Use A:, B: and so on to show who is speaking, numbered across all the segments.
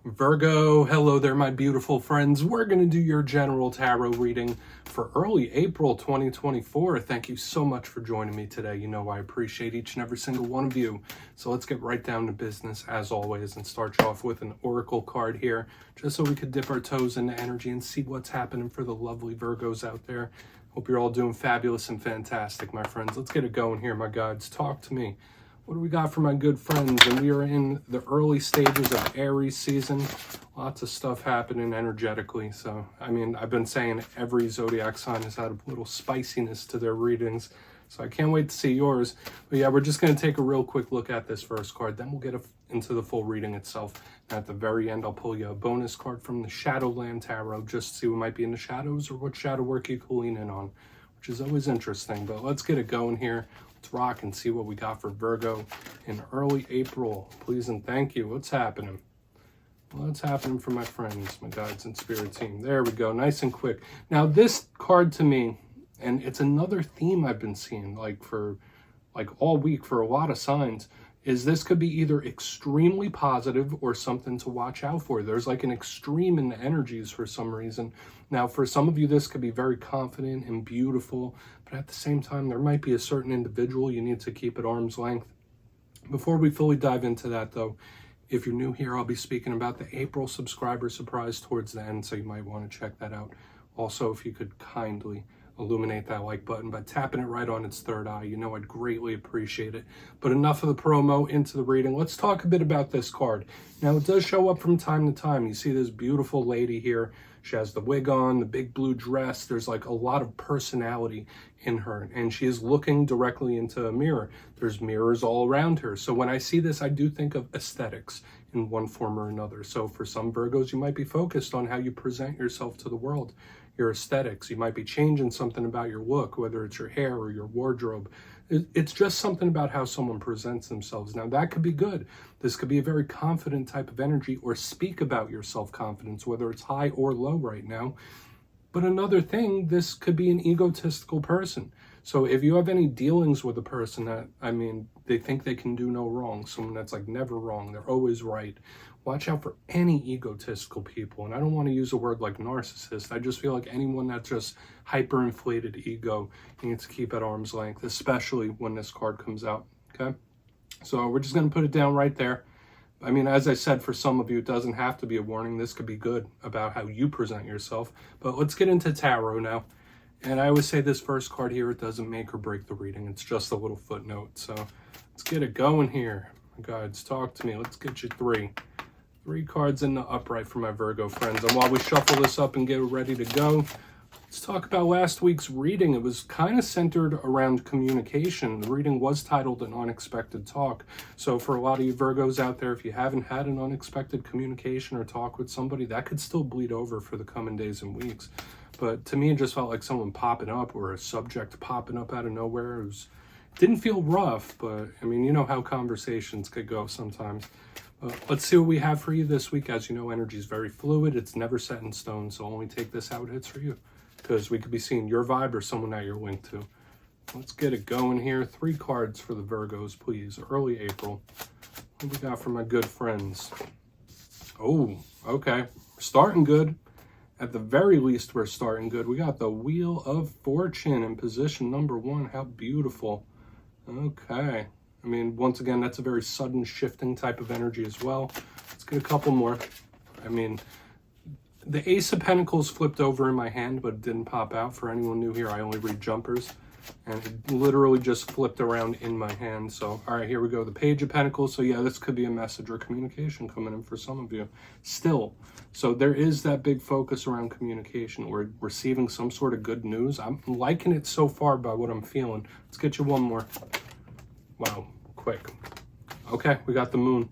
A: Virgo, hello there, my beautiful friends. We're going to do your general tarot reading for early April 2024. Thank you so much for joining me today. You know I appreciate each and every single one of you. So let's get right down to business as always and start you off with an oracle card here, just so we could dip our toes into energy and see what's happening for the lovely Virgos out there. Hope you're all doing fabulous and fantastic, my friends. Let's get it going here, my gods. Talk to me. What do we got for my good friends? And we are in the early stages of Aries season. Lots of stuff happening energetically. So, I mean, I've been saying every zodiac sign has had a little spiciness to their readings. So I can't wait to see yours. But yeah, we're just going to take a real quick look at this first card. Then we'll get into the full reading itself. And at the very end, I'll pull you a bonus card from the Shadowland Tarot, just to see what might be in the shadows or what shadow work you can lean in on, which is always interesting. But let's get it going here. Let's rock and see what we got for Virgo in early April. Please and thank you. What's happening? What's happening for my friends, my guides and spirit team? There we go. Nice and quick. Now this card to me, and it's another theme I've been seeing for all week for a lot of signs, is this could be either extremely positive or something to watch out for. There's like an extreme in the energies for some reason. Now, for some of you, this could be very confident and beautiful, but at the same time, there might be a certain individual you need to keep at arm's length. Before we fully dive into that, though, if you're new here, I'll be speaking about the April subscriber surprise towards the end, so you might want to check that out. Also, if you could kindly illuminate that like button by tapping it right on its third eye, you know I'd greatly appreciate it. But enough of the promo, into the reading. Let's talk a bit about this card. Now, it does show up from time to time. You see this beautiful lady here. She has the wig on, the big blue dress. There's like a lot of personality in her, and she is looking directly into a mirror. There's mirrors all around her. So when I see this, I do think of aesthetics in one form or another. So for some Virgos, you might be focused on how you present yourself to the world, your aesthetics. You might be changing something about your look, whether it's your hair or your wardrobe. It's just something about how someone presents themselves. Now, that could be good. This could be a very confident type of energy, or speak about your self-confidence, whether it's high or low right now. But another thing, this could be an egotistical person. So if you have any dealings with a person that, they think they can do no wrong, someone that's like never wrong, they're always right, watch out for any egotistical people. And I don't want to use a word like narcissist. I just feel like anyone that's just hyperinflated ego, you need to keep at arm's length, especially when this card comes out, okay? So we're just going to put it down right there. I mean, as I said, for some of you, it doesn't have to be a warning. This could be good about how you present yourself. But let's get into tarot now. And I always say this first card here, it doesn't make or break the reading. It's just a little footnote. So let's get it going here. Guides, talk to me. Let's get you three cards in the upright for my Virgo friends. And while we shuffle this up and get ready to go, let's talk about last week's reading. It was kind of centered around communication. The reading was titled An Unexpected Talk. So for a lot of you Virgos out there, if you haven't had an unexpected communication or talk with somebody, that could still bleed over for the coming days and weeks. But to me, it just felt like someone popping up, or a subject popping up out of nowhere. Didn't feel rough, but I mean, you know how conversations could go sometimes. Let's see what we have for you this week. As you know, energy is very fluid. It's never set in stone, so only take this how it hits for you, because we could be seeing your vibe or someone that you're linked to. Let's get it going here. 3 cards for the Virgos, please. Early April. What we got for my good friends? Oh, okay. We're starting good. At the very least, we're starting good. We got the Wheel of Fortune in position number 1. How beautiful. Okay. I mean, once again, that's a very sudden shifting type of energy as well. Let's get a couple more. I mean, the Ace of Pentacles flipped over in my hand, but it didn't pop out. For anyone new here, I only read jumpers. And it literally just flipped around in my hand. So, all right, here we go. The Page of Pentacles. So, yeah, this could be a message or communication coming in for some of you. Still. So, there is that big focus around communication. We're receiving some sort of good news. I'm liking it so far by what I'm feeling. Let's get you one more. Wow, quick. Okay, we got the Moon.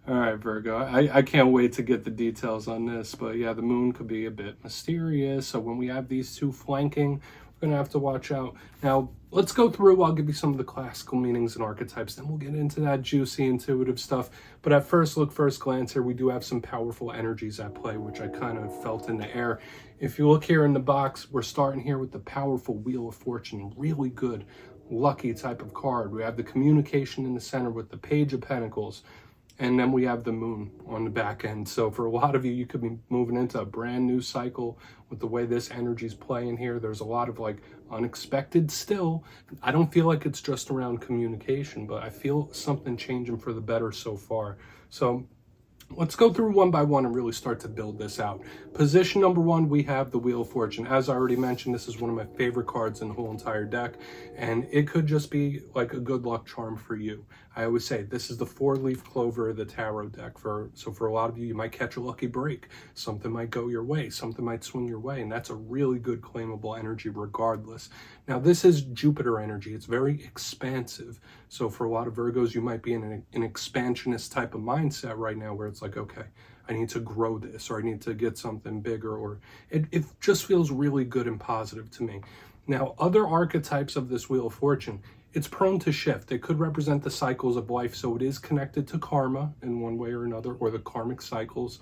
A: All right, Virgo, I can't wait to get the details on this, but yeah, the Moon could be a bit mysterious. So when we have these two flanking, we're gonna have to watch out. Now, let's go through, I'll give you some of the classical meanings and archetypes, then we'll get into that juicy, intuitive stuff. But at first glance here, we do have some powerful energies at play, which I kind of felt in the air. If you look here in the box, we're starting here with the powerful Wheel of Fortune, really good, lucky type of card. We have the communication in the center with the Page of Pentacles. And then we have the moon on the back end. So for a lot of you, you could be moving into a brand new cycle with the way this energy is playing here. There's a lot of like unexpected still. I don't feel like it's just around communication, but I feel something changing for the better so far. So let's go through one by one and really start to build this out. Position number one, we have the Wheel of Fortune. As I already mentioned, this is one of my favorite cards in the whole entire deck, and it could just be like a good luck charm for you. I always say this is the 4-leaf clover of the tarot deck. So for a lot of you, you might catch a lucky break. Something might go your way. Something might swing your way, and that's a really good claimable energy regardless. Now, this is Jupiter energy. It's very expansive. So for a lot of Virgos, you might be in an expansionist type of mindset right now where it's like, okay, I need to grow this, or I need to get something bigger, or it just feels really good and positive to me. Now, other archetypes of this Wheel of Fortune, it's prone to shift. It could represent the cycles of life, so it is connected to karma in one way or another, or the karmic cycles,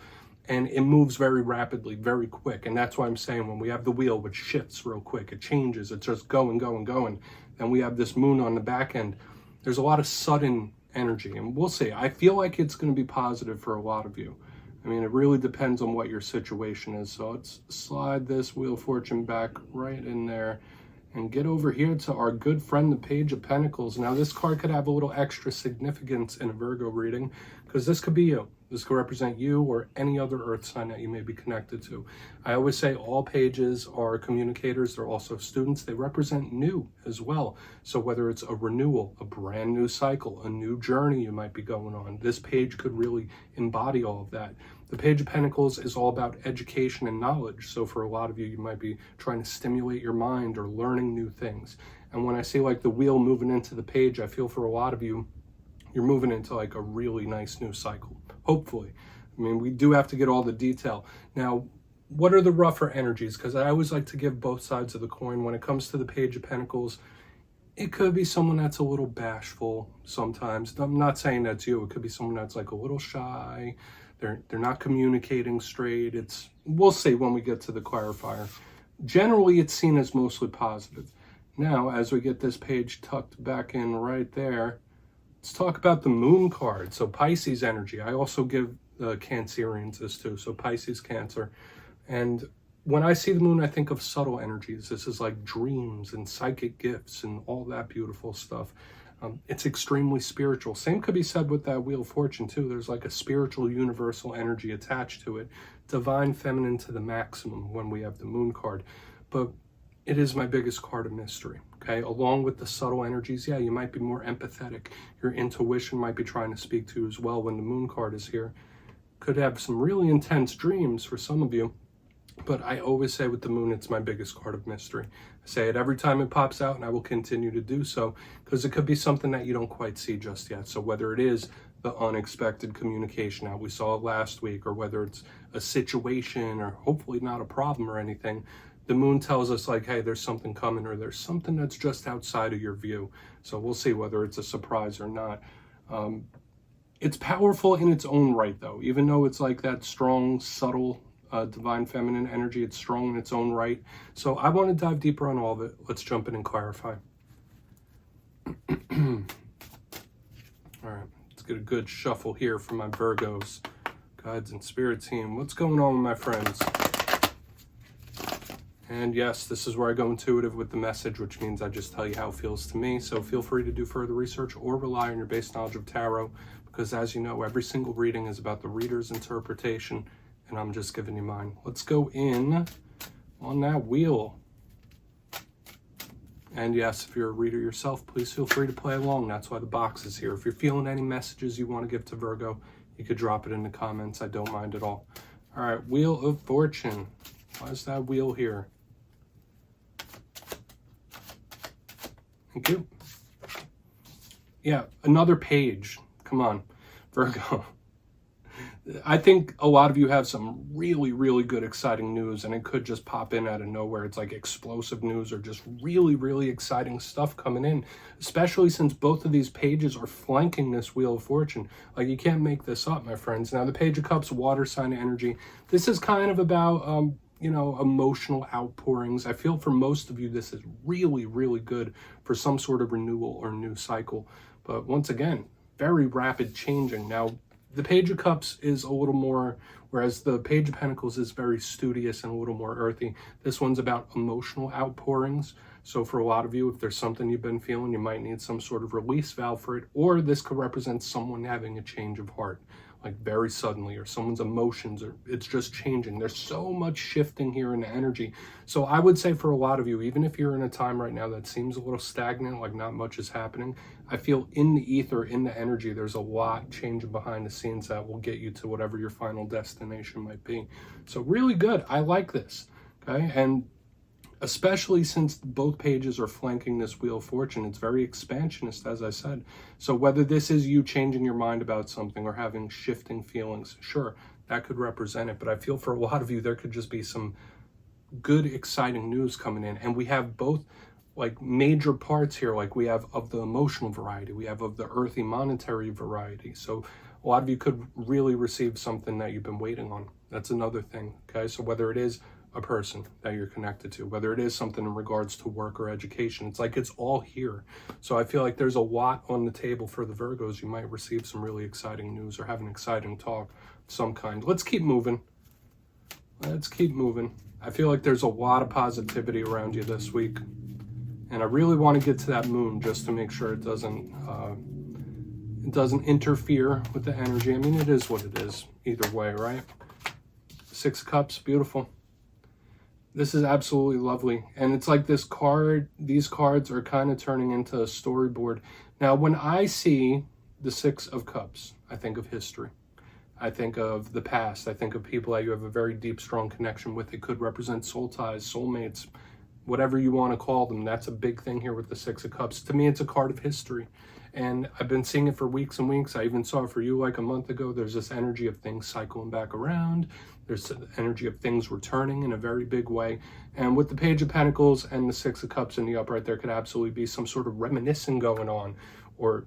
A: and it moves very rapidly, very quick. And that's why I'm saying when we have the wheel, which shifts real quick, it changes, it's just going, then we have this moon on the back end. There's a lot of sudden energy, and we'll see. I feel like it's going to be positive for a lot of you. I mean, it really depends on what your situation is. So let's slide this Wheel of Fortune back right in there and get over here to our good friend, the Page of Pentacles. Now, this card could have a little extra significance in a Virgo reading because this could be you. This could represent you or any other earth sign that you may be connected to. I always say all pages are communicators. They're also students. They represent new as well. So whether it's a renewal, a brand new cycle, a new journey you might be going on, this page could really embody all of that. The Page of Pentacles is all about education and knowledge. So for a lot of you, you might be trying to stimulate your mind or learning new things. And when I see like the wheel moving into the page, I feel for a lot of you, you're moving into like a really nice new cycle. Hopefully. I mean, we do have to get all the detail. Now, what are the rougher energies? Because I always like to give both sides of the coin. When it comes to the Page of Pentacles, it could be someone that's a little bashful sometimes. I'm not saying that's you. It could be someone that's like a little shy. They're not communicating straight. We'll see when we get to the clarifier. Generally, it's seen as mostly positive. Now, as we get this page tucked back in right there, let's talk about the moon card. So Pisces energy. I also give Cancerians this too. So Pisces, Cancer. And when I see the moon, I think of subtle energies. This is like dreams and psychic gifts and all that beautiful stuff. It's extremely spiritual. Same could be said with that Wheel of Fortune too. There's like a spiritual universal energy attached to it. Divine feminine to the maximum when we have the moon card. But it is my biggest card of mystery. Okay, along with the subtle energies, yeah, you might be more empathetic. Your intuition might be trying to speak to you as well when the moon card is here. Could have some really intense dreams for some of you, but I always say with the moon, it's my biggest card of mystery. I say it every time it pops out, and I will continue to do so, because it could be something that you don't quite see just yet. So whether it is the unexpected communication out we saw it last week, or whether it's a situation or hopefully not a problem or anything, the moon tells us like, hey, there's something coming, or there's something that's just outside of your view. So we'll see whether it's a surprise or not. It's powerful in its own right, though. Even though it's like that strong, subtle, divine feminine energy, it's strong in its own right. So I want to dive deeper on all of it. Let's jump in and clarify. All right, let's get a good shuffle here for my Virgos, guides and spirit team. What's going on with my friends? And yes, this is where I go intuitive with the message, which means I just tell you how it feels to me. So feel free to do further research or rely on your base knowledge of tarot, because as you know, every single reading is about the reader's interpretation, and I'm just giving you mine. Let's go in on that wheel. And yes, if you're a reader yourself, please feel free to play along. That's why the box is here. If you're feeling any messages you want to give to Virgo, you could drop it in the comments. I don't mind at all. All right, Wheel of Fortune. Why is that wheel here? Thank you. Yeah, another page. Come on, Virgo. I think a lot of you have some really, really good, exciting news, and it could just pop in out of nowhere. It's like explosive news or just really, really exciting stuff coming in, especially since both of these pages are flanking this Wheel of Fortune. Like, you can't make this up, my friends. Now, the Page of Cups, water sign energy. This is kind of about, emotional outpourings. I feel for most of you, this is really, really good for some sort of renewal or new cycle. But once again, very rapid changing. Now, The Page of Cups is a little more, whereas the Page of Pentacles is very studious and a little more earthy. This one's about emotional outpourings. So for a lot of you, if there's something you've been feeling, you might need some sort of release valve for it, or this could represent someone having a change of heart, like very suddenly, or someone's emotions, or it's just changing. There's so much shifting here in the energy. So I would say for a lot of you, even if you're in a time right now that seems a little stagnant, like not much is happening, I feel in the ether, in the energy, there's a lot changing behind the scenes that will get you to whatever your final destination might be. So really good. I like this. Okay. And especially since both pages are flanking this Wheel of Fortune, it's very expansionist, as I said. So whether this is you changing your mind about something or having shifting feelings, sure, that could represent it. But I feel for a lot of you, there could just be some good, exciting news coming in. And we have both like major parts here, like we have of the emotional variety, we have of the earthy monetary variety. So a lot of you could really receive something that you've been waiting on. That's another thing, okay? So whether it is a person that you're connected to, whether it is something in regards to work or education, it's like it's all here. So I feel like there's a lot on the table for the Virgos. You might receive some really exciting news or have an exciting talk of some kind. Let's keep moving. Let's keep moving. I feel like there's a lot of positivity around you this week. And I really want to get to that moon just to make sure it doesn't interfere with the energy. I mean, it is what it is either way, right? Six of Cups, beautiful. This is absolutely lovely. And it's like this card, these cards are kind of turning into a storyboard. Now, when I see the Six of Cups, I think of history. I think of the past. I think of people that you have a very deep, strong connection with. It could represent soul ties, soulmates, whatever you want to call them. That's a big thing here with the Six of Cups. To me, it's a card of history. And I've been seeing it for weeks and weeks. I even saw it for you like a month ago. There's this energy of things cycling back around. There's the energy of things returning in a very big way. And with the Page of Pentacles and the Six of Cups in the upright, there could absolutely be some sort of reminiscing going on. Or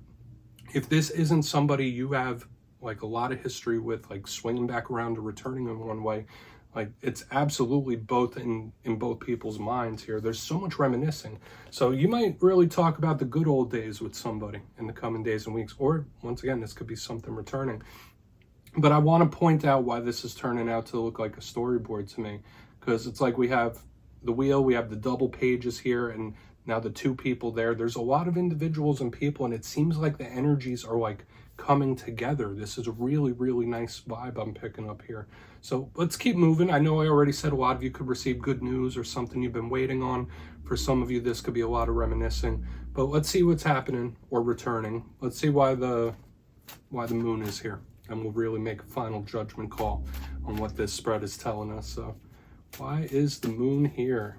A: if this isn't somebody you have like a lot of history with, like swinging back around or returning in one way, like it's absolutely both in both people's minds here. There's so much reminiscing. So you might really talk about the good old days with somebody in the coming days and weeks. Or once again, this could be something returning. But I want to point out why this is turning out to look like a storyboard to me. Because it's like we have the wheel, we have the double pages here, and now the two people there. There's a lot of individuals and people, and it seems like the energies are like coming together. This is a really, really nice vibe I'm picking up here. So let's keep moving. I know I already said a lot of you could receive good news or something you've been waiting on. For some of you, this could be a lot of reminiscing. But let's see what's happening or returning. Let's see why the moon is here. And we'll really make a final judgment call on what this spread is telling us. So why is the moon here?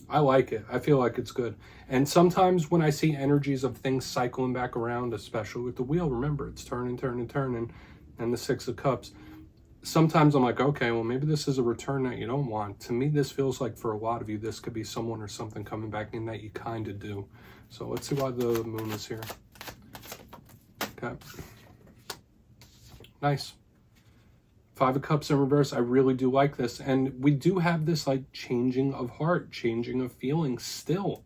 A: I like it. I feel like it's good. And sometimes when I see energies of things cycling back around, especially with the wheel, remember, it's turning, and the Six of Cups. Sometimes I'm like, okay, well, maybe this is a return that you don't want. To me, this feels like for a lot of you, this could be someone or something coming back in that you kind of do. So let's see why the moon is here. Okay. Nice. Five of Cups in reverse. I really do like this. And we do have this like changing of heart, changing of feelings still.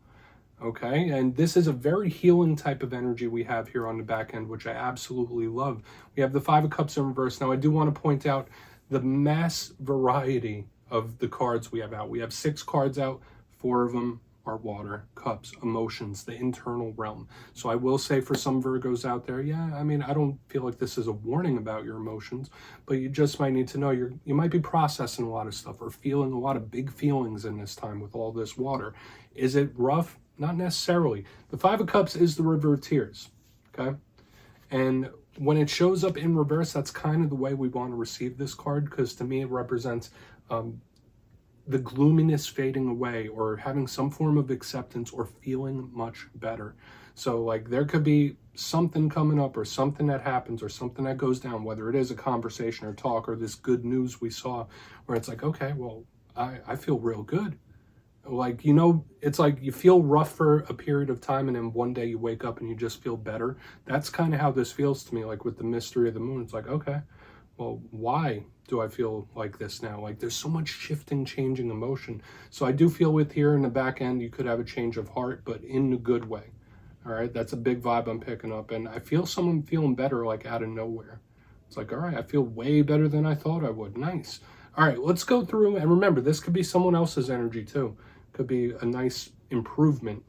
A: Okay. And this is a very healing type of energy we have here on the back end, which I absolutely love. We have the Five of Cups in reverse. Now, I do want to point out the mass variety of the cards we have out. We have 6 cards out. 4 of them are water, cups, emotions, the internal realm. So I will say for some Virgos out there, yeah, I mean, I don't feel like this is a warning about your emotions, but you just might need to know you might be processing a lot of stuff or feeling a lot of big feelings in this time with all this water. Is it rough? Not necessarily. The Five of Cups is the river of tears, okay? And when it shows up in reverse, that's kind of the way we want to receive this card, because to me it represents the gloominess fading away or having some form of acceptance or feeling much better. So like there could be something coming up or something that happens or something that goes down, whether it is a conversation or talk or this good news we saw, where it's like, okay, well, I feel real good. Like, you know, it's like you feel rough for a period of time and then one day you wake up and you just feel better. That's kind of how this feels to me, like with the mystery of the moon. It's like, okay, well, why do I feel like this now? Like there's so much shifting, changing emotion. So I do feel with here in the back end, you could have a change of heart, but in a good way. All right. That's a big vibe I'm picking up. And I feel someone feeling better, like out of nowhere. It's like, all right, I feel way better than I thought I would. Nice. All right, let's go through. And remember, this could be someone else's energy too. Could be a nice improvement.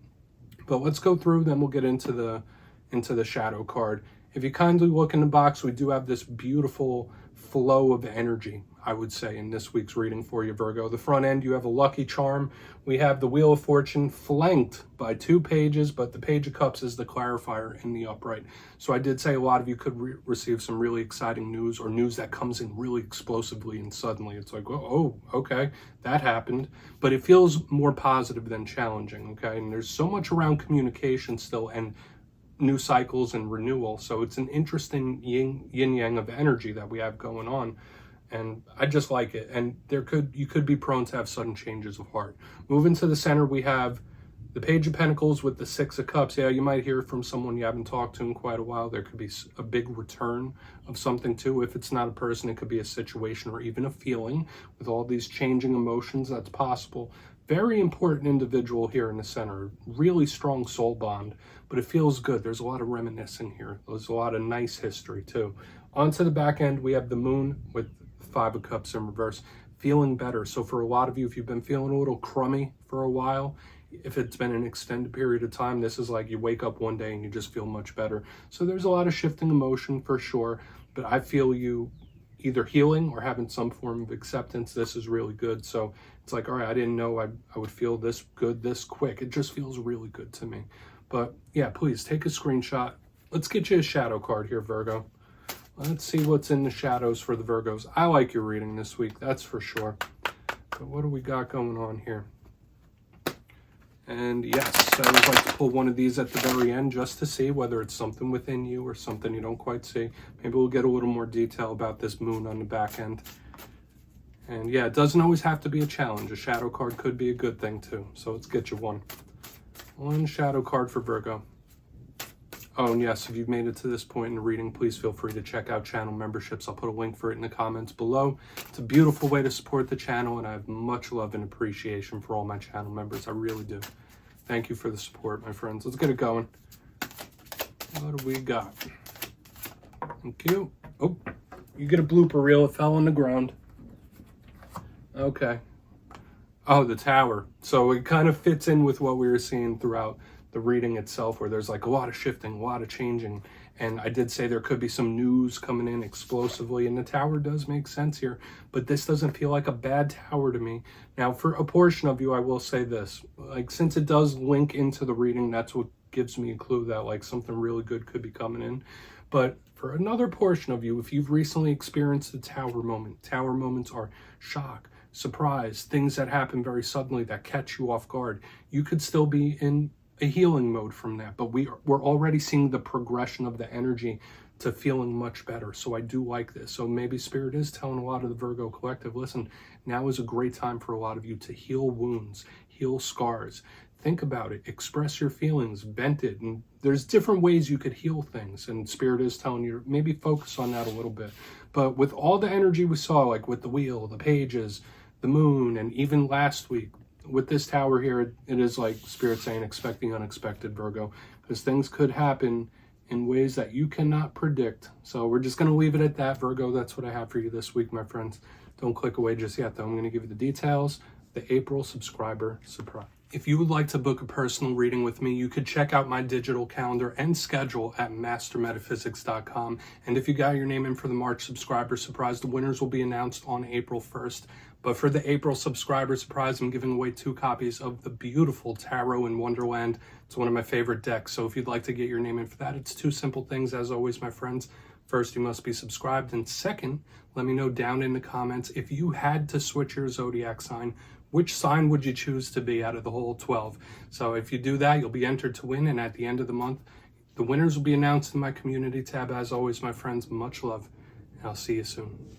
A: But let's go through, then we'll get into the shadow card. If you kindly look in the box, we do have this beautiful flow of energy, I would say, in this week's reading for you, Virgo. The front end, you have a lucky charm. We have the Wheel of Fortune flanked by 2 pages, but the Page of Cups is the clarifier in the upright. So I did say a lot of you could receive some really exciting news, or news that comes in really explosively and suddenly. It's like, oh, okay, that happened. But it feels more positive than challenging, okay? And there's so much around communication still, and new cycles and renewal. So it's an interesting yin-yang of energy that we have going on. And I just like it. And you could be prone to have sudden changes of heart. Moving to the center, we have the Page of Pentacles with the 6 of Cups. Yeah, you might hear from someone you haven't talked to in quite a while. There could be a big return of something too. If it's not a person, it could be a situation or even a feeling. With all these changing emotions, that's possible. Very important individual here in the center. Really strong soul bond, but it feels good. There's a lot of reminiscing here. There's a lot of nice history too. Onto the back end, we have the Moon with 5 of Cups in reverse, feeling better. So for a lot of you, if you've been feeling a little crummy for a while, if it's been an extended period of time, this is like you wake up one day and you just feel much better. So there's a lot of shifting emotion for sure, but I feel you either healing or having some form of acceptance. This is really good. So it's like, all right, I didn't know I would feel this good this quick. It just feels really good to me. But yeah, please take a screenshot. Let's get you a shadow card here, Virgo. Let's see what's in the shadows for the Virgos. I like your reading this week, that's for sure. But what do we got going on here? And yes, I always like to pull one of these at the very end just to see whether it's something within you or something you don't quite see. Maybe we'll get a little more detail about this Moon on the back end. And yeah, it doesn't always have to be a challenge. A shadow card could be a good thing too. So let's get you one. One shadow card for Virgo. Oh, and yes, if you've made it to this point in the reading, please feel free to check out channel memberships. I'll put a link for it in the comments below. It's a beautiful way to support the channel, and I have much love and appreciation for all my channel members. I really do. Thank you for the support, my friends. Let's get it going. What do we got? Thank you. Oh, you get a blooper reel. It fell on the ground. Okay. Oh, the Tower. So it kind of fits in with what we were seeing throughout the reading itself, where there's like a lot of shifting, a lot of changing. And I did say there could be some news coming in explosively, and the Tower does make sense here, but this doesn't feel like a bad Tower to me. Now, for a portion of you, I will say this, like, since it does link into the reading, that's what gives me a clue that like something really good could be coming in. But for another portion of you, if you've recently experienced the Tower moment, Tower moments are shock, surprise, things that happen very suddenly that catch you off guard. You could still be in a healing mode from that, but we're already seeing the progression of the energy to feeling much better. So I do like this. So maybe Spirit is telling a lot of the Virgo collective, listen, now is a great time for a lot of you to heal wounds, heal scars. Think about it, express your feelings, vent it, and there's different ways you could heal things, and Spirit is telling you maybe focus on that a little bit. But with all the energy we saw, like with the Wheel, the Pages, the Moon, and even last week, with this Tower here, it is like Spirit saying, expect the unexpected, Virgo, because things could happen in ways that you cannot predict. So we're just going to leave it at that, Virgo. That's what I have for you this week, my friends. Don't click away just yet, though. I'm going to give you the details, the April subscriber surprise. If you would like to book a personal reading with me, you could check out my digital calendar and schedule at mastermetaphysics.com. And if you got your name in for the March subscriber surprise, the winners will be announced on April 1st. But for the April subscriber surprise, I'm giving away 2 copies of the beautiful Tarot in Wonderland. It's one of my favorite decks. So if you'd like to get your name in for that, it's 2 simple things, as always, my friends. First, you must be subscribed. And second, let me know down in the comments, if you had to switch your zodiac sign, which sign would you choose to be out of the whole 12? So if you do that, you'll be entered to win. And at the end of the month, the winners will be announced in my community tab. As always, my friends, much love. And I'll see you soon.